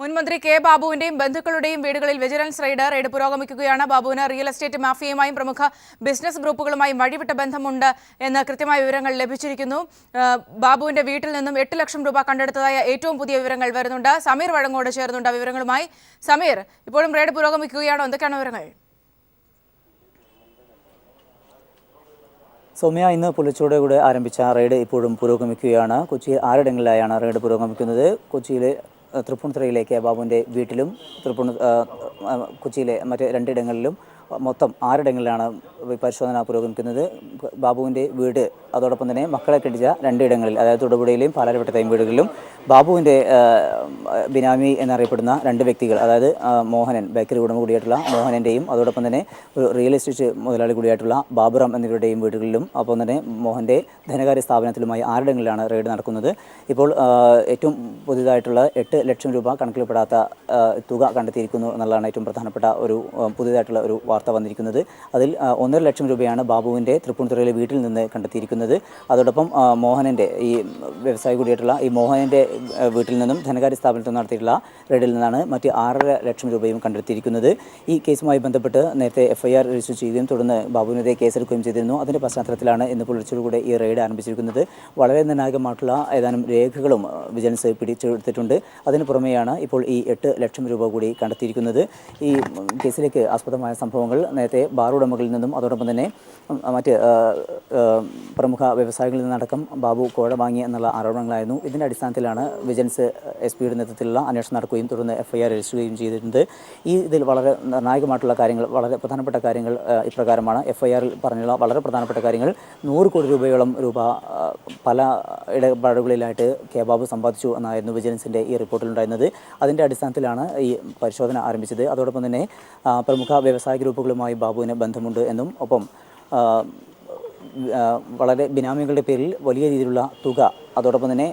മുൻമന്ത്രി കെ ബാബുവിന്റെയും ബന്ധുക്കളുടെയും വീടുകളിൽ വിജിലൻസ് റെയ്ഡ് പുരോഗമിക്കുകയാണ്. ബാബുവിന് റിയൽ എസ്റ്റേറ്റ് മാഫിയയുമായും പ്രമുഖ ബിസിനസ് ഗ്രൂപ്പുകളുമായും വഴിവിട്ട ബന്ധമുണ്ട് എന്ന് കൃത്യമായ വിവരങ്ങൾ ലഭിച്ചിരിക്കുന്നു. ബാബുവിന്റെ വീട്ടിൽ നിന്നും 8 ലക്ഷം രൂപ കണ്ടെടുത്തതായ ഏറ്റവും പുതിയ വിവരങ്ങൾ വരുന്നുണ്ട്. സമീർ വഴങ്ങോട് ചേർന്നുണ്ട് വിവരങ്ങളുമായി. സമീർ, ഇപ്പോഴും റെയ്ഡ് പുരോഗമിക്കുകയാണോ? എന്തൊക്കെയാണ് വിവരങ്ങൾ? സൗമ്യ, ഇന്ന് പുലർച്ചയോടുകൂടെ ആരംഭിച്ച റെയ്ഡ് ഇപ്പോഴും പുരോഗമിക്കുകയാണ്. കൊച്ചിയിൽ 6 ഇടങ്ങളിലായാണ് റെയ്ഡ് പുരോഗമിക്കുന്നത്. കൊച്ചിയിലെ തൃപ്പൂണിത്തുറയിലെ കെ ബാബുവിൻ്റെ വീട്ടിലും കൊച്ചിയിലെ മറ്റ് 2 ഇടങ്ങളിലും മൊത്തം 6 ഇടങ്ങളിലാണ് പരിശോധന പുരോഗമിക്കുന്നത്. ബാബുവിൻ്റെ വീട്, അതോടൊപ്പം തന്നെ മക്കളെ കെട്ടിച്ച 2 ഇടങ്ങളിൽ, അതായത് തൊടുപുഴയിലെയും പാലാരിവട്ടത്തെയും വീടുകളിലും ബാബുവിൻ്റെ ബിനാമി എന്നറിയപ്പെടുന്ന 2 വ്യക്തികൾ, അതായത് മോഹനൻ, ബേക്കറി ഉടമ കൂടിയായിട്ടുള്ള മോഹനൻ്റെയും അതോടൊപ്പം തന്നെ ഒരു റിയൽ എസ്റ്റേറ്റ് മുതലാളി കൂടിയായിട്ടുള്ള ബാബുറാം എന്നിവരുടെയും വീടുകളിലും ഒപ്പം തന്നെ മോഹൻ്റെ ധനകാര്യ സ്ഥാപനത്തിലുമായി 6 ഇടങ്ങളിലാണ് റെയ്ഡ് നടക്കുന്നത്. ഇപ്പോൾ ഏറ്റവും പുതിയതായിട്ടുള്ള 8 ലക്ഷം രൂപ കണക്കിൽപ്പെടാത്ത തുക കണ്ടെത്തിയിരിക്കുന്നു എന്നുള്ളതാണ് ഏറ്റവും പ്രധാനപ്പെട്ട ഒരു പുതിയതായിട്ടുള്ള ഒരു വാർത്ത വന്നിരിക്കുന്നത്. അതിൽ 1.5 ലക്ഷം രൂപയാണ് ബാബുവിൻ്റെ തൃപ്പൂണിത്തുറയിലെ വീട്ടിൽ നിന്ന് കണ്ടെത്തിയിരിക്കുന്നത്. അതോടൊപ്പം മോഹനൻ്റെ, ഈ വ്യവസായി കൂടിയായിട്ടുള്ള ഈ മോഹനൻ്റെ വീട്ടിൽ നിന്നും ധനകാര്യ സ്ഥാപനത്തിൽ നടത്തിയിട്ടുള്ള റെയ്ഡിൽ നിന്നാണ് മറ്റ് 6.5 ലക്ഷം രൂപയും കണ്ടെത്തിയിരിക്കുന്നത്. ഈ കേസുമായി ബന്ധപ്പെട്ട് നേരത്തെ FIR രജിസ്റ്റർ ചെയ്യുകയും തുടർന്ന് ബാബുവിനെതിരെ കേസെടുക്കുകയും ചെയ്തിരുന്നു. അതിൻ്റെ പശ്ചാത്തലത്തിലാണ് ഇന്ന് പുലർച്ചയോടുകൂടെ ഈ റെയ്ഡ് ആരംഭിച്ചിരിക്കുന്നത്. വളരെ നിർണായകമായിട്ടുള്ള ഏതാനും രേഖകളും വിജിലൻസ് പിടിച്ചെടുത്തിട്ടുണ്ട്. അതിന് പുറമെയാണ് ഇപ്പോൾ ഈ 8 ലക്ഷം രൂപ കൂടി കണ്ടെത്തിയിരിക്കുന്നത്. ഈ കേസിലേക്ക് ആസ്പദമായ സംഭവങ്ങൾ നേരത്തെ ബാർ ഉടമകളിൽ നിന്നും അതോടൊപ്പം തന്നെ മറ്റ് പ്രമുഖ വ്യവസായികളിൽ നിന്നടക്കം ബാബു കോഴ വാങ്ങി എന്നുള്ള ആരോപണങ്ങളായിരുന്നു. ഇതിൻ്റെ അടിസ്ഥാനത്തിലാണ് വിജിലൻസ് SP-യുടെ നേതൃത്വത്തിലുള്ള അന്വേഷണം നടക്കുകയും തുടർന്ന് FIR രജിസ്റ്റർ ചെയ്യുകയും ചെയ്തിട്ടുണ്ട്. ഇതിൽ വളരെ നിർണായകമായിട്ടുള്ള കാര്യങ്ങൾ, വളരെ പ്രധാനപ്പെട്ട കാര്യങ്ങൾ ഇപ്രകാരമാണ്. FIR-ൽ പറഞ്ഞുള്ള വളരെ പ്രധാനപ്പെട്ട കാര്യങ്ങൾ: 100 കോടി രൂപയോളം പല ഇടപാടുകളിലായിട്ട് കെ ബാബു സമ്പാദിച്ചു എന്നായിരുന്നു വിജിലൻസിൻ്റെ ഈ റിപ്പോർട്ടിലുണ്ടായിരുന്നത്. അതിൻ്റെ അടിസ്ഥാനത്തിലാണ് ഈ പരിശോധന ആരംഭിച്ചത്. അതോടൊപ്പം തന്നെ പ്രമുഖ വ്യവസായ ഗ്രൂപ്പുകളുമായി ബാബുവിന് ബന്ധമുണ്ട് എന്നും ഒപ്പം വളരെ ബിനാമികളുടെ പേരിൽ വലിയ രീതിയിലുള്ള തുക, അതോടൊപ്പം തന്നെ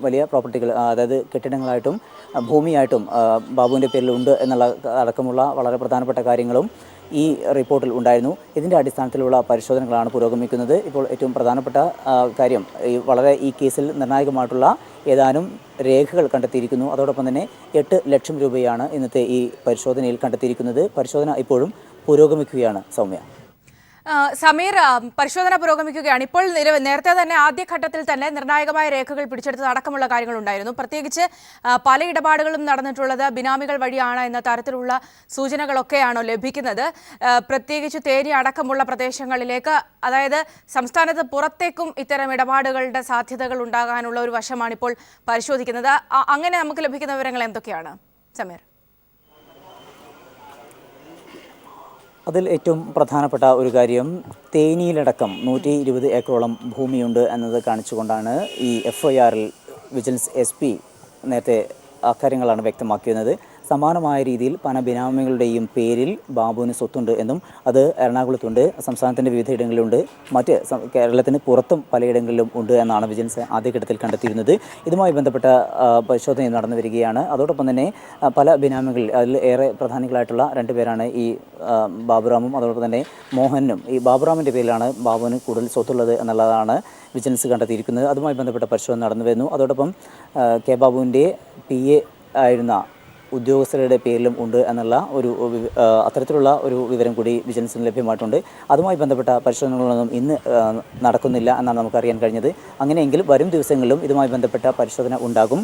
വലിയ പ്രോപ്പർട്ടികൾ, അതായത് കെട്ടിടങ്ങളായിട്ടും ഭൂമിയായിട്ടും ബാബുവിൻ്റെ പേരിൽ ഉണ്ട് എന്നുള്ള അടക്കമുള്ള വളരെ പ്രധാനപ്പെട്ട കാര്യങ്ങളും ഈ റിപ്പോർട്ടിൽ ഉണ്ടായിരുന്നു. ഇതിൻ്റെ അടിസ്ഥാനത്തിലുള്ള പരിശോധനകളാണ് പുരോഗമിക്കുന്നത്. ഇപ്പോൾ ഏറ്റവും പ്രധാനപ്പെട്ട കാര്യം, ഈ കേസിൽ നിർണായകമായിട്ടുള്ള ഏതാനും രേഖകൾ കണ്ടെത്തിയിരിക്കുന്നു. അതോടൊപ്പം തന്നെ 8 ലക്ഷം രൂപയാണ് ഇന്നത്തെ ഈ പരിശോധനയിൽ കണ്ടെത്തിയിരിക്കുന്നത്. പരിശോധന ഇപ്പോഴും പുരോഗമിക്കുകയാണ്. സൗമ്യ. സമീർ, പരിശോധന പുരോഗമിക്കുകയാണ്. ഇപ്പോൾ നേരത്തെ തന്നെ ആദ്യഘട്ടത്തിൽ തന്നെ നിർണായകമായ രേഖകൾ പിടിച്ചെടുത്തത് അടക്കമുള്ള കാര്യങ്ങളുണ്ടായിരുന്നു. പ്രത്യേകിച്ച് പല ഇടപാടുകളും നടന്നിട്ടുള്ളത് ബിനാമികൾ വഴിയാണ് എന്ന തരത്തിലുള്ള സൂചനകളൊക്കെയാണോ ലഭിക്കുന്നത്? പ്രത്യേകിച്ച് തേനി അടക്കമുള്ള പ്രദേശങ്ങളിലേക്ക്, അതായത് സംസ്ഥാനത്ത് പുറത്തേക്കും ഇത്തരം ഇടപാടുകളുടെ സാധ്യതകൾ ഉണ്ടാകാനുള്ള ഒരു വശമാണ് ഇപ്പോൾ പരിശോധിക്കുന്നത്. അങ്ങനെ നമുക്ക് ലഭിക്കുന്ന വിവരങ്ങൾ എന്തൊക്കെയാണ് സമീർ? അതിൽ ഏറ്റവും പ്രധാനപ്പെട്ട ഒരു കാര്യം, തേനിയിലടക്കം 120 ഏക്കറോളം ഭൂമിയുണ്ട് എന്നത് കാണിച്ചുകൊണ്ടാണ് ഈ FIR-ൽ വിജിലൻസ് SP നേരത്തെ അക്കാര്യങ്ങളാണ് വ്യക്തമാക്കിയിരുന്നത്. സമാനമായ രീതിയിൽ പല ബിനാമികളുടെയും പേരിൽ ബാബുവിന് സ്വത്തുണ്ട് എന്നും അത് എറണാകുളത്തുണ്ട്, സംസ്ഥാനത്തിൻ്റെ വിവിധ ഇടങ്ങളിലുണ്ട്, മറ്റ് കേരളത്തിന് പുറത്തും പലയിടങ്ങളിലും ഉണ്ട് എന്നാണ് വിജിലൻസ് ആദ്യഘട്ടത്തിൽ കണ്ടെത്തിയിരുന്നത്. ഇതുമായി ബന്ധപ്പെട്ട പരിശോധന നടന്നു വരികയാണ്. അതോടൊപ്പം തന്നെ പല ബിനാമികളിൽ, അതിൽ ഏറെ പ്രധാനികളായിട്ടുള്ള 2 പേരാണ് ഈ ബാബുറാമും അതോടൊപ്പം തന്നെ മോഹനും. ഈ ബാബുറാമിൻ്റെ പേരിലാണ് ബാബുവിന് കൂടുതൽ സ്വത്തുള്ളത് എന്നുള്ളതാണ് വിജിലൻസ് കണ്ടെത്തിയിരിക്കുന്നത്. അതുമായി ബന്ധപ്പെട്ട പരിശോധന നടന്നു വരുന്നു. അതോടൊപ്പം കെ ബാബുവിൻ്റെ PA ആയിരുന്ന ഉദ്യോഗസ്ഥരുടെ പേരിലും ഉണ്ട് എന്നുള്ള അത്തരത്തിലുള്ള ഒരു വിവരം കൂടി വിജിലൻസിന് ലഭ്യമായിട്ടുണ്ട്. അതുമായി ബന്ധപ്പെട്ട പരിശോധനകളൊന്നും ഇന്ന് നടക്കുന്നില്ല എന്നാണ് നമുക്കറിയാൻ കഴിഞ്ഞത്. അങ്ങനെയെങ്കിൽ വരും ദിവസങ്ങളിലും ഇതുമായി ബന്ധപ്പെട്ട പരിശോധന ഉണ്ടാകും.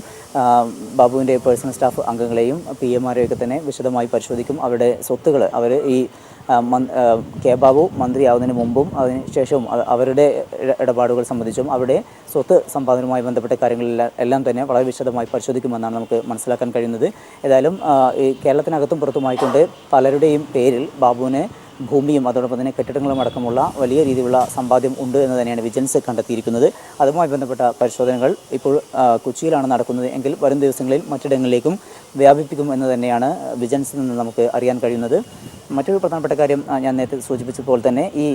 ബാബുവിൻ്റെ പേഴ്സണൽ സ്റ്റാഫ് അംഗങ്ങളെയും PA-മാരെയൊക്കെ തന്നെ വിശദമായി പരിശോധിക്കും. അവരുടെ സ്വത്തുകൾ, അവർ ഈ കെ ബാബു മന്ത്രിയാവുന്നതിന് മുമ്പും അതിനുശേഷവും അവരുടെ ഇടപാടുകൾ സംബന്ധിച്ചും അവരുടെ സ്വത്ത് സമ്പാദനവുമായി ബന്ധപ്പെട്ട കാര്യങ്ങളെല്ലാം തന്നെ വളരെ വിശദമായി പരിശോധിക്കുമെന്നാണ് നമുക്ക് മനസ്സിലാക്കാൻ കഴിയുന്നത്. ഏതായാലും ഈ കേരളത്തിനകത്തും പുറത്തുമായിക്കൊണ്ട് പലരുടെയും പേരിൽ ബാബുവിന് ഭൂമിയും അതോടൊപ്പം തന്നെ കെട്ടിടങ്ങളും അടക്കമുള്ള വലിയ രീതിയിലുള്ള സമ്പാദ്യം ഉണ്ട് എന്ന് തന്നെയാണ് വിജിലൻസ് കണ്ടെത്തിയിരിക്കുന്നത്. അതുമായി ബന്ധപ്പെട്ട പരിശോധനകൾ ഇപ്പോൾ കൊച്ചിയിലാണ് നടക്കുന്നത് എങ്കിൽ വരും ദിവസങ്ങളിൽ മറ്റിടങ്ങളിലേക്കും വ്യാപിപ്പിക്കും എന്ന് തന്നെയാണ് വിജിലൻസിൽ നിന്ന് നമുക്ക് അറിയാൻ കഴിയുന്നത്. മറ്റൊരു പ്രധാനപ്പെട്ട കാര്യം, ഞാൻ നേരത്തെ സൂചിപ്പിച്ചതുപോലെ തന്നെ ഈ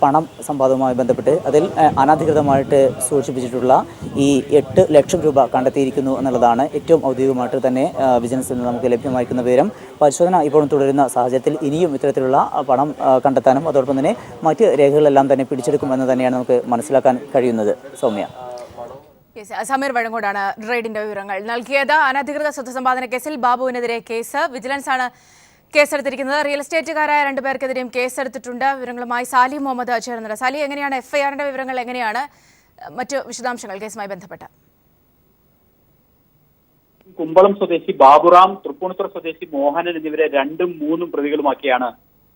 പണം സമ്പാദവുമായി ബന്ധപ്പെട്ട് അതിൽ അനധികൃതമായിട്ട് സൂക്ഷിപ്പിച്ചിട്ടുള്ള ഈ 8 ലക്ഷം രൂപ കണ്ടെത്തിയിരിക്കുന്നു എന്നുള്ളതാണ് ഏറ്റവും ഔദ്യോഗികമായിട്ട് തന്നെ വിജിലൻസിൽ നിന്ന് നമുക്ക് ലഭ്യമായിരിക്കുന്ന വിവരം. പരിശോധന ഇപ്പോഴും തുടരുന്ന സാഹചര്യത്തിൽ ഇനിയും ഇത്തരത്തിലുള്ള പണം കണ്ടെത്താനും അതോടൊപ്പം തന്നെ മറ്റ് രേഖകളെല്ലാം തന്നെ പിടിച്ചെടുക്കുമെന്ന് തന്നെയാണ് നമുക്ക് മനസ്സിലാക്കാൻ കഴിയുന്നത്. സൗമ്യ. സമീർ വഴങ്ങോടാണ് റെയ്ഡിന്റെ വിവരങ്ങൾ നൽകിയത്. അനധികൃത സ്വത്ത് സമ്പാദന കേസിൽ ബാബുവിനെതിരെ കേസ് വിജിലൻസ് ആണ് കേസെടുത്തിരിക്കുന്നത്. റിയൽ എസ്റ്റേറ്റുകാരായ 2 പേർക്കെതിരെയും കേസെടുത്തിട്ടുണ്ട്. വിവരങ്ങളുമായി സാലി മുഹമ്മദ് ചേർന്നുണ്ട്. സാലി, എങ്ങനെയാണ് എഫ്ഐആറിന്റെ വിവരങ്ങൾ, എങ്ങനെയാണ് മറ്റു വിശദാംശങ്ങൾ കേസുമായി ബന്ധപ്പെട്ട്? കുമ്പളം സ്വദേശി ബാബുറാം, തൃപ്പൂണിത്തുറ സ്വദേശി മോഹനൻ എന്നിവരെ 2ഉം 3ഉം പ്രതികളുമാക്കിയാണ്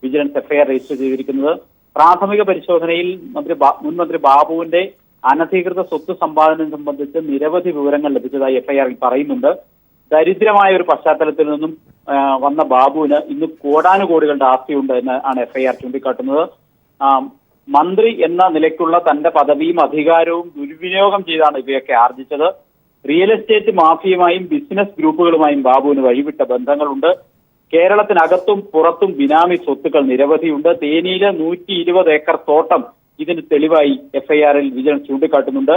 വിജിലൻസ് എഫ്ഐആർ രജിസ്റ്റർ ചെയ്തിരിക്കുന്നത്. പ്രാഥമിക പരിശോധനയിൽ മുൻ മന്ത്രി ബാബുവിന്റെ അനധികൃത സ്വത്ത് സമ്പാദനം സംബന്ധിച്ച് നിരവധി വിവരങ്ങൾ ലഭിച്ചതായി എഫ്ഐആറിൽ പറയുന്നുണ്ട്. ദരിദ്രമായ ഒരു പശ്ചാത്തലത്തിൽ നിന്നും വന്ന ബാബുവിന് ഇന്ന് കോടാനുകോടികളുടെ ആസ്തിയുണ്ട് എന്നാണ് എഫ്ഐആർ ചൂണ്ടിക്കാട്ടുന്നത്. മന്ത്രി എന്ന നിലയ്ക്കുള്ള തന്റെ പദവിയും അധികാരവും ദുർവിനിയോഗം ചെയ്താണ് ഇവയൊക്കെ ആർജിച്ചത്. റിയൽ എസ്റ്റേറ്റ് മാഫിയുമായും ബിസിനസ് ഗ്രൂപ്പുകളുമായും ബാബുവിന് വഴിവിട്ട ബന്ധങ്ങളുണ്ട്. കേരളത്തിനകത്തും പുറത്തും ബിനാമി സ്വത്തുക്കൾ നിരവധിയുണ്ട്. തേനിയിലെ 120 ഏക്കർ തോട്ടം ഇതിന് തെളിവായി എഫ്ഐആറിൽ വിജിലൻസ് ചൂണ്ടിക്കാട്ടുന്നുണ്ട്.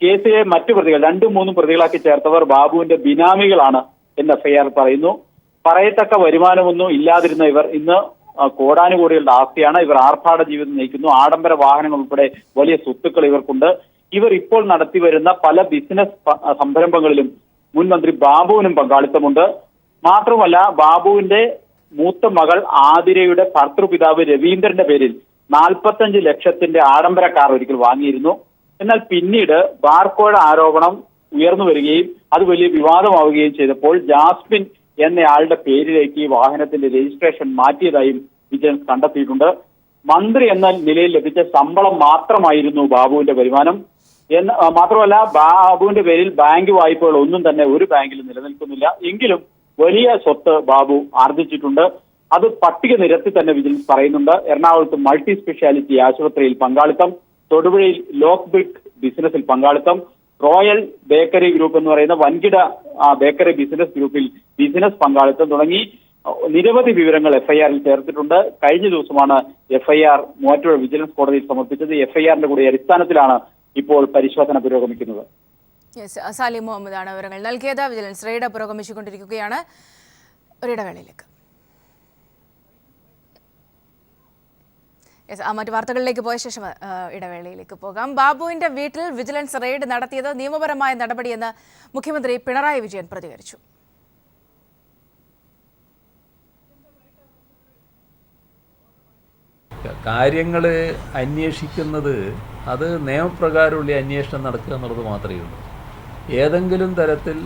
കേസിലെ മറ്റു പ്രതികൾ 2ഉം 3ഉം പ്രതികളാക്കി ചേർത്തവർ ബാബുവിന്റെ ബിനാമികളാണ് എന്ന് എഫ്ഐആർ പറയുന്നു. പറയത്തക്ക വരുമാനമൊന്നും ഇല്ലാതിരുന്ന ഇവർ ഇന്ന് കോടാനുകോടികളുടെ ആസ്തിയാണ്. ഇവർ ആർഭാട ജീവിതം നയിക്കുന്നു. ആഡംബര വാഹനങ്ങൾ ഉൾപ്പെടെ വലിയ സ്വത്തുക്കൾ ഇവർക്കുണ്ട്. ഇവർ ഇപ്പോൾ നടത്തിവരുന്ന പല ബിസിനസ് സംരംഭങ്ങളിലും മുൻ മന്ത്രി ബാബുവിനും പങ്കാളിത്തമുണ്ട്. മാത്രമല്ല, ബാബുവിന്റെ മൂത്ത മകൾ ആതിരയുടെ ഭർത്തൃപിതാവ് രവീന്ദ്രന്റെ പേരിൽ 45 ലക്ഷത്തിന്റെ ആഡംബര കാർ ഒരിക്കൽ വാങ്ങിയിരുന്നു. എന്നാൽ പിന്നീട് ബാർക്കോഴ ആരോപണം ഉയർന്നു വരികയും അത് വലിയ വിവാദമാവുകയും ചെയ്തപ്പോൾ ജാസ്മിൻ എന്നയാളുടെ പേരിലേക്ക് ഈ വാഹനത്തിന്റെ രജിസ്ട്രേഷൻ മാറ്റിയതായും വിജിലൻസ് കണ്ടെത്തിയിട്ടുണ്ട്. മന്ത്രി എന്ന നിലയിൽ ലഭിച്ച ശമ്പളം മാത്രമായിരുന്നു ബാബുവിന്റെ വരുമാനം. മാത്രമല്ല, ബാബുവിന്റെ പേരിൽ ബാങ്ക് വായ്പകൾ ഒന്നും തന്നെ ഒരു ബാങ്കിലും നിലനിൽക്കുന്നില്ല. എങ്കിലും വലിയ സ്വത്ത് ബാബു ആർജിച്ചിട്ടുണ്ട്. അത് പട്ടിക നിരത്തി തന്നെ വിജിലൻസ് പറയുന്നുണ്ട്. എറണാകുളത്ത് മൾട്ടി സ്പെഷ്യാലിറ്റി ആശുപത്രിയിൽ പങ്കാളിത്തം, തൊടുപുഴയിൽ ലോക്ക് ബ്രിക്ക് ബിസിനസിൽ പങ്കാളിത്തം, റോയൽ ബേക്കറി ഗ്രൂപ്പ് എന്ന് പറയുന്ന വൻകിട ബേക്കറി ബിസിനസ് ഗ്രൂപ്പിൽ ബിസിനസ് പങ്കാളിത്തം തുടങ്ങി നിരവധി വിവരങ്ങൾ എഫ്ഐആറിൽ ചേർത്തിട്ടുണ്ട്. കഴിഞ്ഞ ദിവസമാണ് എഫ്ഐആർ മൂവാറ്റുപുഴ വിജിലൻസ് കോടതിയിൽ സമർപ്പിച്ചത്. എഫ്ഐആറിന്റെ കൂടി അടിസ്ഥാനത്തിലാണ് ഇപ്പോൾ പരിശോധന പുരോഗമിക്കുന്നത്. സാലിം മുഹമ്മദാണ് വിവരങ്ങൾ നൽകിയത്. Vigilance raid പുരോഗമിച്ചുകൊണ്ടിരിക്കുകയാണ്. ഒരിടവേളയിലേക്ക് മറ്റു വാർത്തകളിലേക്ക് പോയ ശേഷം ഇടവേളയിലേക്ക് പോകാം. ബാബുവിന്റെ വീട്ടിൽ വിജിലൻസ് റെയ്ഡ് നടത്തിയത് നിയമപരമായ നടപടിയെന്ന് മുഖ്യമന്ത്രി പിണറായി വിജയൻ പ്രതികരിച്ചു. കാര്യങ്ങൾ അന്വേഷിക്കുന്നത് അത് നിയമപ്രകാരമുള്ള അന്വേഷണം നടക്കുക എന്നുള്ളത് മാത്രമേ ഉള്ളൂ. ഏതെങ്കിലും തരത്തിൽ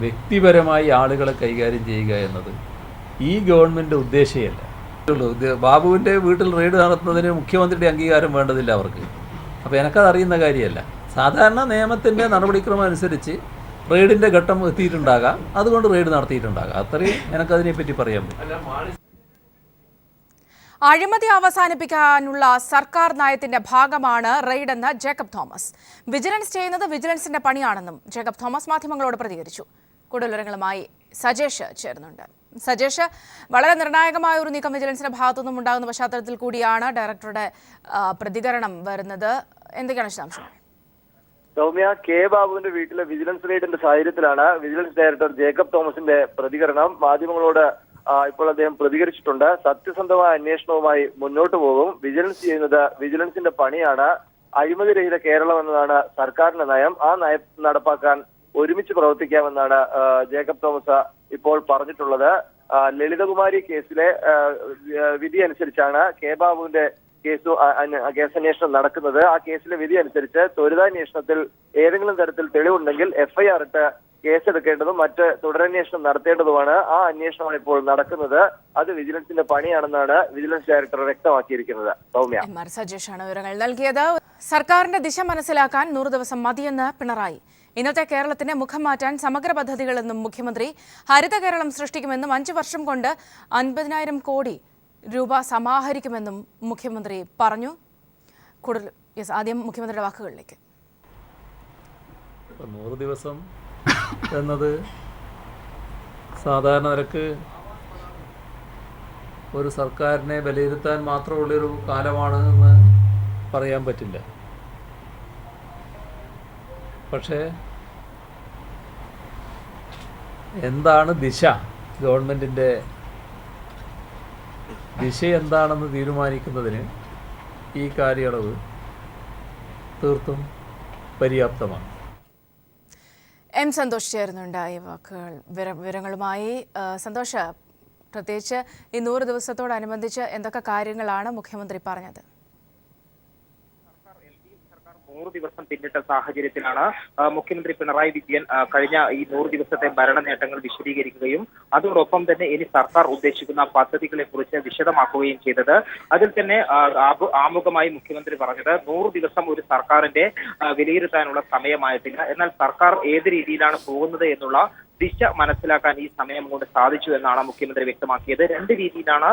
വ്യക്തിപരമായി ആളുകളെ കൈകാര്യം ചെയ്യുക എന്നത് ഈ ഗവൺമെൻറ് ഉദ്ദേശമല്ല. ബാബുവിൻ്റെ വീട്ടിൽ റെയ്ഡ് നടത്തുന്നതിന് മുഖ്യമന്ത്രിയുടെ അംഗീകാരം വേണ്ടതില്ല അവർക്ക്. അപ്പോൾ എനിക്കത് അറിയുന്ന കാര്യമല്ല. സാധാരണ നിയമത്തിൻ്റെ നടപടിക്രമം അനുസരിച്ച് റെയ്ഡിൻ്റെ ഘട്ടം എത്തിയിട്ടുണ്ടാകാം, അതുകൊണ്ട് റെയ്ഡ് നടത്തിയിട്ടുണ്ടാകാം. അത്രയും എനിക്കതിനെപ്പറ്റി പറയാൻ പറ്റും. അഴിമതി അവസാനിപ്പിക്കാനുള്ള സർക്കാർ നയത്തിന്റെ ഭാഗമാണ് റെയ്ഡെന്ന് ജേക്കബ് തോമസ്. വിജിലൻസ് ചെയ്യുന്നത് വിജിലൻസിന്റെ പണിയാണെന്നും ജേക്കബ് തോമസ് മാധ്യമങ്ങളോട് പ്രതികരിച്ചു. കൂടുതൽ വിവരങ്ങളുമായി സജേഷ് ചേർന്നുണ്ട്. സജേഷ്, വളരെ നിർണായകമായ ഒരു നീക്കം വിജിലൻസിന്റെ ഭാഗത്തുനിന്നും ഉണ്ടാകുന്ന പശ്ചാത്തലത്തിൽ കൂടിയാണ് ഡയറക്ടറുടെ പ്രതികരണം വരുന്നത്. എന്തൊക്കെയാണ് വിശദാംശങ്ങൾ? സൗമ്യ, കെ ബാബുവിന്റെ വീട്ടിലെ വിജിലൻസ് റെയ്ഡിന്റെ സാഹചര്യത്തിലാണ് വിജിലൻസ് ഡയറക്ടർ ജേക്കബ് തോമസിന്റെ പ്രതികരണം. മാധ്യമങ്ങളോട് ഇപ്പോൾ അദ്ദേഹം പ്രതികരിച്ചിട്ടുണ്ട്. സത്യസന്ധമായ അന്വേഷണവുമായി മുന്നോട്ട് പോകും. വിജിലൻസ് ചെയ്യുന്നത് വിജിലൻസിന്റെ പണിയാണ്. അഴിമതിരഹിത കേരളം എന്നതാണ് സർക്കാരിന്റെ നയം. ആ നയം നടപ്പാക്കാൻ ഒരുമിച്ച് പ്രവർത്തിക്കാമെന്നാണ് ജേക്കബ് തോമസ് ഇപ്പോൾ പറഞ്ഞിട്ടുള്ളത്. ലളിതകുമാരി കേസിലെ വിധി അനുസരിച്ചാണ് കെ ബാബുവിന്റെ കേസന്വേഷണം നടക്കുന്നത്. ആ കേസിലെ വിധി അനുസരിച്ച് ത്വരിതാന്വേഷണത്തിൽ ഏതെങ്കിലും തരത്തിൽ തെളിവുണ്ടെങ്കിൽ എഫ്ഐആർ ഇട്ട് കേസെടുക്കേണ്ടതും മറ്റ് തുടരന്വേഷണം നടത്തേണ്ടതുമാണ്. ആ അന്വേഷണമാണ് ഇപ്പോൾ നടക്കുന്നത്. അത് വിജിലൻസിന്റെ പണിയാണെന്നാണ് വിജിലൻസ് ഡയറക്ടർ വ്യക്തമാക്കിയിരിക്കുന്നത്. സൗമ്യ, സജേഷാണ് വിവരങ്ങൾ നൽകിയത്. സർക്കാരിന്റെ ദിശ മനസ്സിലാക്കാൻ 100 ദിവസം മതിയെന്ന് പിണറായി. ഇന്നത്തെ കേരളത്തിന് മുഖം മാറ്റാൻ സമഗ്ര പദ്ധതികളെന്നും മുഖ്യമന്ത്രി. ഹരിത കേരളം സൃഷ്ടിക്കുമെന്നും 5 വർഷം കൊണ്ട് 50,000 കോടി രൂപ സമാഹരിക്കുമെന്നും മുഖ്യമന്ത്രി പറഞ്ഞു. കൂടുതൽ ആദ്യം മുഖ്യമന്ത്രിയുടെ വാക്കുകളിലേക്ക്. 100 ദിവസം എന്നത് സാധാരണ നിരക്ക് ഒരു സർക്കാരിനെ വിലയിരുത്താൻ മാത്രമുള്ളൊരു കാലമാണ് എന്ന് പറയാൻ പറ്റില്ല. പക്ഷേ എന്താണ് ദിശ, ഗവൺമെൻറ്റിൻ്റെ ദിശ എന്താണെന്ന് തീരുമാനിക്കുന്നതിന് ഈ കാലയളവ് തീർത്തും പര്യാപ്തമാണ്. എം സന്തോഷ് ചേരുന്നുണ്ട് ഈ വിവരങ്ങളുമായി. സന്തോഷ്, പ്രത്യേകിച്ച് ഈ 100 ദിവസത്തോടനുബന്ധിച്ച് എന്തൊക്കെ കാര്യങ്ങളാണ് മുഖ്യമന്ത്രി പറഞ്ഞത്? 100 ദിവസം പിന്നിട്ട സാഹചര്യത്തിലാണ് മുഖ്യമന്ത്രി പിണറായി വിജയൻ കഴിഞ്ഞ ഈ 100 ദിവസത്തെ ഭരണ നേട്ടങ്ങൾ വിശദീകരിക്കുകയും അതോടൊപ്പം തന്നെ ഇനി സർക്കാർ ഉദ്ദേശിക്കുന്ന പദ്ധതികളെ കുറിച്ച് വിശദമാക്കുകയും ചെയ്തത്. അതിൽ തന്നെ ആമുഖമായി മുഖ്യമന്ത്രി പറഞ്ഞത് 100 ദിവസം ഒരു സർക്കാരിന്റെ വിലയിരുത്താനുള്ള സമയമായിട്ടില്ല, എന്നാൽ സർക്കാർ ഏത് രീതിയിലാണ് പോകുന്നത് എന്നുള്ള ദിശ മനസ്സിലാക്കാൻ ഈ സമയം കൊണ്ട് സാധിച്ചു എന്നാണ് മുഖ്യമന്ത്രി വ്യക്തമാക്കിയത്. 2 രീതിയിലാണ്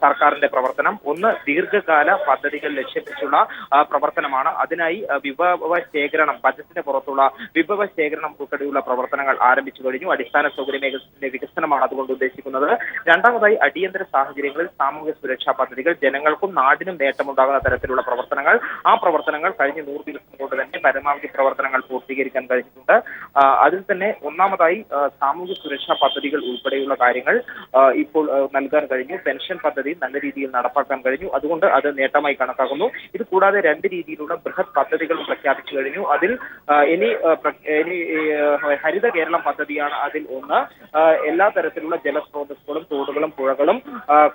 സർക്കാരിന്റെ പ്രവർത്തനം. ഒന്ന്, ദീർഘകാല പദ്ധതികൾ ലക്ഷ്യം വെച്ചുള്ള പ്രവർത്തനമാണ്. അതിനായി വിഭവ ശേഖരണം, ബജറ്റിന് പുറത്തുള്ള വിഭവ ശേഖരണം ഉൾപ്പെടെയുള്ള പ്രവർത്തനങ്ങൾ ആരംഭിച്ചു കഴിഞ്ഞു. അടിസ്ഥാന സൗകര്യ മേഖലയുടെ വികസനമാണ് അതുകൊണ്ട് ഉദ്ദേശിക്കുന്നത്. രണ്ടാമതായി, അടിയന്തര സാഹചര്യങ്ങളിൽ സാമൂഹ്യ സുരക്ഷാ പദ്ധതികൾ, ജനങ്ങൾക്കും നാടിനും നേട്ടമുണ്ടാകുന്ന തരത്തിലുള്ള പ്രവർത്തനങ്ങൾ, ആ പ്രവർത്തനങ്ങൾ കഴിഞ്ഞ 100 ദിവസം കൊണ്ട് തന്നെ പരമാവധി പ്രവർത്തനങ്ങൾ പൂർത്തീകരിക്കാൻ കഴിഞ്ഞിട്ടുണ്ട്. അതിൽ തന്നെ ഒന്നാമതായി സാമൂഹ്യ സുരക്ഷാ പദ്ധതികൾ ഉൾപ്പെടെയുള്ള കാര്യങ്ങൾ ഇപ്പോൾ നൽകാൻ കഴിഞ്ഞു. പെൻഷൻ പദ്ധതി നല്ല രീതിയിൽ നടപ്പാക്കാൻ കഴിഞ്ഞു. അതുകൊണ്ട് അത് നേട്ടമായി കണക്കാക്കുന്നു. ഇത് കൂടാതെ 2 രീതിയിലുള്ള ബൃഹത് പദ്ധതികളും പ്രഖ്യാപിച്ചു കഴിഞ്ഞു. അതിൽ ഇനി ഹരിത കേരളം പദ്ധതിയാണ് അതിൽ ഒന്ന്. എല്ലാ തരത്തിലുള്ള ജലസ്രോതസ്സുകളും തോടുകളും പുഴകളും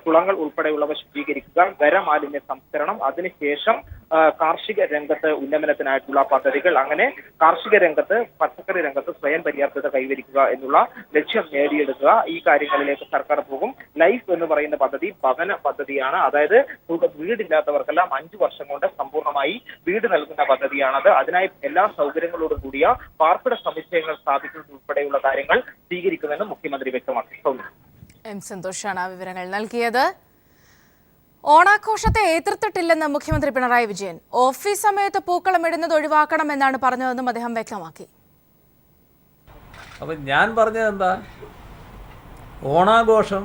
കുളങ്ങൾ ഉൾപ്പെടെയുള്ളവ ശുചീകരിക്കുക, ഖരമാലിന്യ സംസ്കരണം, അതിനുശേഷം കാർഷിക രംഗത്ത് ഉന്നമനത്തിനായിട്ടുള്ള പദ്ധതികൾ, അങ്ങനെ കാർഷിക രംഗത്ത് പച്ചക്കറി രംഗത്ത് സ്വയം പര്യാപ്തത കൈവരിക്കുക എന്നുള്ള ലക്ഷ്യം നേടിയെടുക്കുക. ഈ കാര്യങ്ങളിലേക്ക് സർക്കാർ പോകും. ലൈഫ് എന്ന് പറയുന്ന പദ്ധതി ഭവന പദ്ധതിയാണ്. അതായത് വീടില്ലാത്തവർക്കെല്ലാം 5 വർഷം കൊണ്ട് സമ്പൂർണ്ണമായി വീട് നൽകുന്ന പദ്ധതിയാണത്. അതിനായി എല്ലാ സൗകര്യങ്ങളോടും കൂടിയ പാർപ്പിട സമുച്ചയങ്ങൾ സ്ഥാപിക്കുന്നത് ഉൾപ്പെടെയുള്ള കാര്യങ്ങൾ സ്വീകരിക്കുമെന്ന് മുഖ്യമന്ത്രി വ്യക്തമാക്കി. എം സന്തോഷാണ് ആ വിവരങ്ങൾ നൽകിയത്. ഓണാഘോഷത്തെ എതിർത്തിട്ടില്ലെന്ന് മുഖ്യമന്ത്രി പിണറായി വിജയൻ. ഓഫീസ് സമയത്ത് പൂക്കളം ഇടുന്നത് ഒഴിവാക്കണമെന്നാണ് പറഞ്ഞതെന്നും അദ്ദേഹം വ്യക്തമാക്കി. അപ്പം ഞാൻ പറഞ്ഞത് എന്താ, ഓണാഘോഷം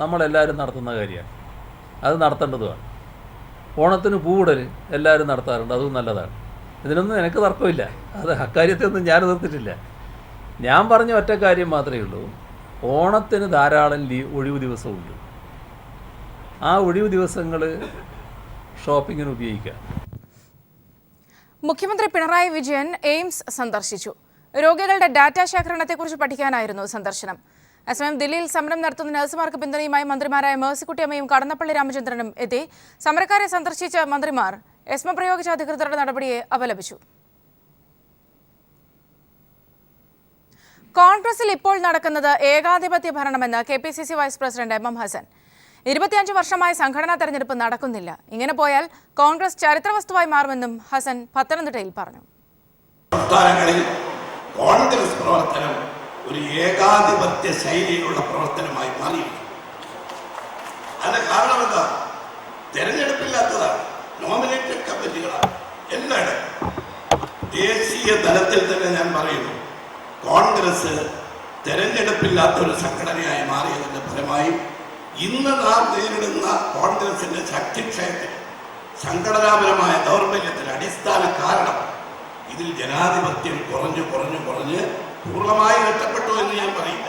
നമ്മളെല്ലാവരും നടത്തുന്ന കാര്യമാണ്, അത് നടത്തേണ്ടതുമാണ്. ഓണത്തിന് പൂവിടൽ എല്ലാവരും നടത്താറുണ്ട്, അതും നല്ലതാണ്. ഇതിനൊന്നും എനിക്ക് തർക്കമില്ല, അത് അക്കാര്യത്തെയൊന്നും ഞാൻ എതിർത്തിട്ടില്ല. ഞാൻ പറഞ്ഞ ഒറ്റ കാര്യം മാത്രമേ ഉള്ളൂ, ഓണത്തിന് ധാരാളം ഒഴിവ് ദിവസമുണ്ട്. ആ ഒഴിവ് ദിവസങ്ങൾ ഷോപ്പിങ്ങിന് ഉപയോഗിക്കുക. മുഖ്യമന്ത്രി പിണറായി വിജയൻ എയിംസ് സന്ദർശിച്ചു. രോഗികളുടെ ഡാറ്റാ ശേഖരണത്തെക്കുറിച്ച് പഠിക്കാനായിരുന്നു സന്ദർശനം. അതേസമയം ദില്ലിയിൽ സമരം നടത്തുന്ന നഴ്സുമാർക്ക് പിന്തുണയുമായി മന്ത്രിമാരായ മേഴ്സിക്കുട്ടിയമ്മയും കടന്നപ്പള്ളി രാമചന്ദ്രനും എത്തി. സമരക്കാരെ സന്ദർശിച്ച മന്ത്രിമാർ എസ്മ പ്രയോഗിച്ച അധികൃതരുടെ നടപടിയെ അപലപിച്ചു. കോൺഗ്രസിൽ ഇപ്പോൾ നടക്കുന്നത് ഏകാധിപത്യ ഭരണമെന്ന് KPCC vice president MM Hassan. 25 വർഷമായി സംഘടനാ തെരഞ്ഞെടുപ്പ് നടക്കുന്നില്ല. ഇങ്ങനെ പോയാൽ കോൺഗ്രസ് ചരിത്രവസ്തുവായി മാറുമെന്നും ഹസൻ പത്തനംതിട്ടയിൽ പറഞ്ഞു. സംസ്ഥാനങ്ങളിൽ കോൺഗ്രസ് പ്രവർത്തനം ഒരു ഏകാധിപത്യ ശൈലിയിലുള്ള പ്രവർത്തനമായി മാറിയിരിക്കും. അതിന്റെ കാരണം എന്താ? തെരഞ്ഞെടുപ്പില്ലാത്തതാണ്, നോമിനേറ്റഡ് കമ്മിറ്റികളാണ് എല്ലായിടത്തും. ദേശീയ തലത്തിൽ തന്നെ ഞാൻ പറയുന്നു, കോൺഗ്രസ് തെരഞ്ഞെടുപ്പില്ലാത്ത ഒരു സംഘടനയായി മാറിയതിന്റെ ഫലമായി ഇന്ന് നാം നേരിടുന്ന കോൺഗ്രസിന്റെ ശക്തിക്ഷയത്തിന്, സംഘടനാപരമായ ദൗർബല്യത്തിന് അടിസ്ഥാന കാരണം ഇതിൽ ജനാധിപത്യം കുറഞ്ഞ് പൂർണ്ണമായി നഷ്ടപ്പെട്ടു എന്ന് ഞാൻ പറയില്ല.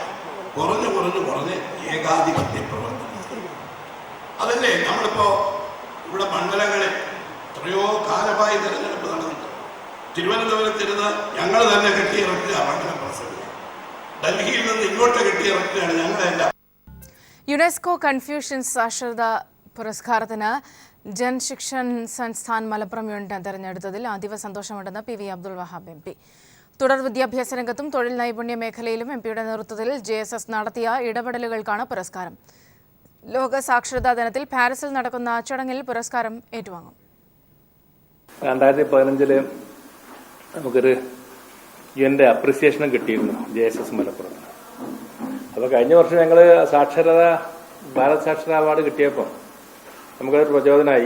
കുറഞ്ഞ് ഏകാധിപത്യ പ്രവർത്തനം. അതല്ലേ നമ്മളിപ്പോ ഇവിടെ മണ്ഡലങ്ങളിൽ എത്രയോ കാലമായി തെരഞ്ഞെടുപ്പ് നടന്നിട്ട്, തിരുവനന്തപുരത്തിരുന്ന് ഞങ്ങൾ തന്നെ കെട്ടിയിറക്കുക മണ്ഡലം പ്രസിഡന്റ്, ഡൽഹിയിൽ നിന്ന് ഇങ്ങോട്ട് കെട്ടിയിറക്കുകയാണ് ഞങ്ങളെല്ലാം. യുനെസ്കോ കൺഫ്യൂഷൻ സാക്ഷരതാ പുരസ്കാരത്തിന് ജൻശിക്ഷൻ സംസ്ഥാൻ മലപ്പുറം യൂണിറ്റ് തെരഞ്ഞെടുത്തതിൽ അതീവ സന്തോഷമുണ്ടെന്ന് PV അബ്ദുൾ വഹാബ് MP. തുടർ വിദ്യാഭ്യാസ രംഗത്തും തൊഴിൽ നൈപുണ്യ മേഖലയിലും MPയുടെ നേതൃത്വത്തിൽ JSS നടത്തിയ ഇടപെടലുകൾക്കാണ് പുരസ്കാരം. ലോക സാക്ഷരതാ ദിനത്തിൽ പാരീസിൽ നടക്കുന്ന ചടങ്ങിൽ പുരസ്കാരം ഏറ്റുവാങ്ങും. 2015 നമുക്കൊരു യുഎന്റെ അപ്രിസിയേഷനും കിട്ടിയിരുന്നു JSS മലപ്പുറം. അപ്പോൾ കഴിഞ്ഞ വർഷം ഞങ്ങൾ ഭാരത് സാക്ഷരതാ അവാർഡ് കിട്ടിയപ്പോൾ നമുക്കതൊരു പ്രചോദനമായി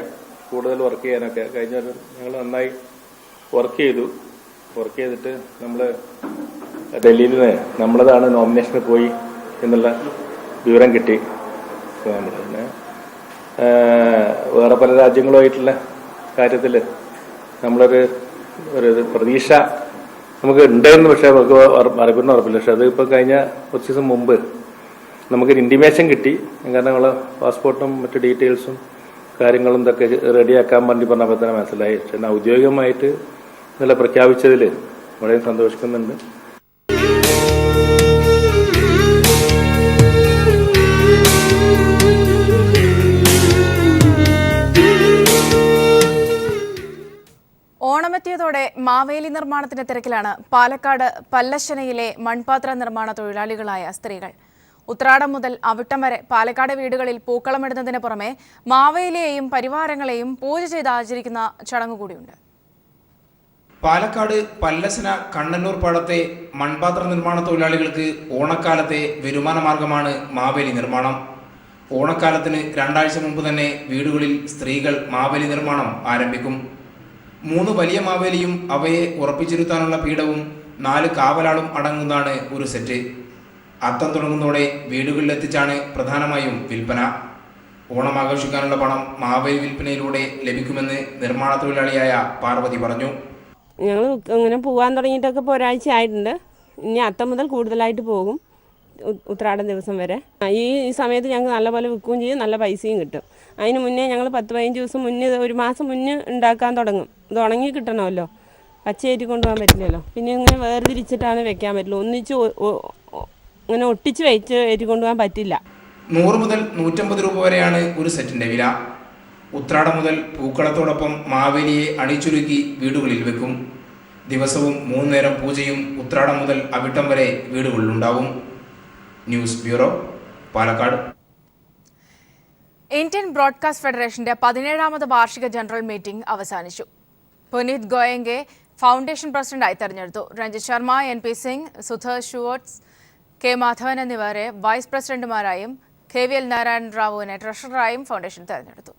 കൂടുതൽ വർക്ക് ചെയ്യാനൊക്കെ. കഴിഞ്ഞ വർഷം ഞങ്ങൾ നന്നായി വർക്ക് ചെയ്തിട്ട് നമ്മൾ ഡൽഹിയിൽ നിന്ന് നമ്മളതാണ് നോമിനേഷന് പോയി എന്നുള്ള വിവരം കിട്ടി. പിന്നെ വേറെ പല രാജ്യങ്ങളുമായിട്ടുള്ള കാര്യത്തിൽ നമ്മളൊരു പ്രതീക്ഷ നമുക്ക് ഉണ്ടായിരുന്നു, പക്ഷേ നമുക്ക് മറക്കുന്ന ഉറപ്പില്ല. പക്ഷെ അത് ഇപ്പോൾ കഴിഞ്ഞ കുറച്ച് ദിവസം മുമ്പ് നമുക്കൊരു ഇൻറ്റിമേഷൻ കിട്ടി. കാരണം നമ്മളെ പാസ്പോർട്ടും മറ്റു ഡീറ്റെയിൽസും കാര്യങ്ങളും ഇതൊക്കെ റെഡിയാക്കാൻ വേണ്ടി പറഞ്ഞപ്പോൾ തന്നെ മനസ്സിലായി. പക്ഷെ ഔദ്യോഗികമായിട്ട് ഇന്നലെ പ്രഖ്യാപിച്ചതിൽ വളരെ സന്തോഷിക്കുന്നുണ്ട്. പൂക്കളത്തോടെ മാവേലി നിർമ്മാണത്തിന്റെ തിരക്കിലാണ് പാലക്കാട് പല്ലശ്ശനയിലെ മൺപാത്ര നിർമ്മാണ തൊഴിലാളികളായ സ്ത്രീകൾ. ഉത്രാടം മുതൽ അവിട്ടം വരെ പാലക്കാട് വീടുകളിൽ പൂക്കളമിടുന്നതിന് പുറമെ മാവേലിയെയും പരിവാരങ്ങളെയും പൂജ ചെയ്ത് ആചരിക്കുന്ന ചടങ്ങുകൂടിയുണ്ട്. പാലക്കാട് പല്ലശ്ശന കണ്ണന്നൂർ പാടത്തെ മൺപാത്ര നിർമ്മാണ തൊഴിലാളികൾക്ക് ഓണക്കാലത്തെ വരുമാന മാർഗമാണ് മാവേലി നിർമ്മാണം. ഓണക്കാലത്തിന് 2 ആഴ്ച മുമ്പ് തന്നെ വീടുകളിൽ സ്ത്രീകൾ മാവേലി നിർമ്മാണം ആരംഭിക്കും. 3 വലിയ മാവേലിയും അവയെ ഉറപ്പിച്ചിരുത്താനുള്ള പീഠവും 4 കാവലാളും അടങ്ങുന്നതാണ് ഒരു സെറ്റ്. അത്തം തുടങ്ങുന്നതോടെ വീടുകളിലെത്തിച്ചാണ് പ്രധാനമായും വിൽപ്പന. ഓണം ആഘോഷിക്കാനുള്ള പണം മാവേലി വിൽപ്പനയിലൂടെ ലഭിക്കുമെന്ന് നിർമ്മാണ തൊഴിലാളിയായ പാർവതി പറഞ്ഞു. ഞങ്ങൾ ഇങ്ങനെ പോകാൻ തുടങ്ങിയിട്ടൊക്കെ ഇപ്പോൾ ഒരാഴ്ച ആയിട്ടുണ്ട്. ഇനി അത്തം മുതൽ കൂടുതലായിട്ട് പോകും, ഉത്രാടം ദിവസം വരെ. ഈ സമയത്ത് ഞങ്ങൾക്ക് നല്ലപോലെ വിൽക്കുകയും ചെയ്യും, നല്ല പൈസയും കിട്ടും. അതിന് മുന്നേ ഞങ്ങൾ 10-15 ദിവസം മുന്നേ, 1 മാസം മുന്നേ ഉണ്ടാക്കാൻ തുടങ്ങും. ഇത് ഉണങ്ങി കിട്ടണമല്ലോ, പച്ചയേറ്റി കൊണ്ടുപോകാൻ പറ്റില്ലല്ലോ. പിന്നെ ഇങ്ങനെ വേർതിരിച്ചിട്ടാണ് വെക്കാൻ പറ്റുള്ളൂ. ഒന്നിച്ച് ഇങ്ങനെ ഒട്ടിച്ച് ഏറ്റി കൊണ്ടുപോകാൻ പറ്റില്ല. 100 മുതൽ 150 രൂപ വരെയാണ് ഒരു സെറ്റിൻ്റെ വില. ഉത്രാടം മുതൽ പൂക്കളത്തോടൊപ്പം മാവേലിയെ അണിച്ചുരുക്കി വീടുകളിൽ വെക്കും. ദിവസവും 3 നേരം പൂജയും ഉത്രാടം മുതൽ അവിട്ടം വരെ വീടുകളിലുണ്ടാവും. News bureau, Palakkad. Indian broadcast ഫെഡറേഷന്റെ 17ാമത് വാർഷിക ജനറൽ മീറ്റിംഗ് അവസാനിച്ചു. പുനീത് ഗോയങ്കെ ഫൗണ്ടേഷൻ പ്രസിഡന്റായി തെരഞ്ഞെടുത്തു. രഞ്ജിത് ശർമ്മ, NP സിംഗ്, സുധർ ഷുവർട്സ്, K മാധവൻ എന്നിവരെ വൈസ് പ്രസിഡന്റുമാരായും KVL നാരായണ റാവുവിനെ ട്രഷററായും ഫൗണ്ടേഷൻ തെരഞ്ഞെടുത്തു.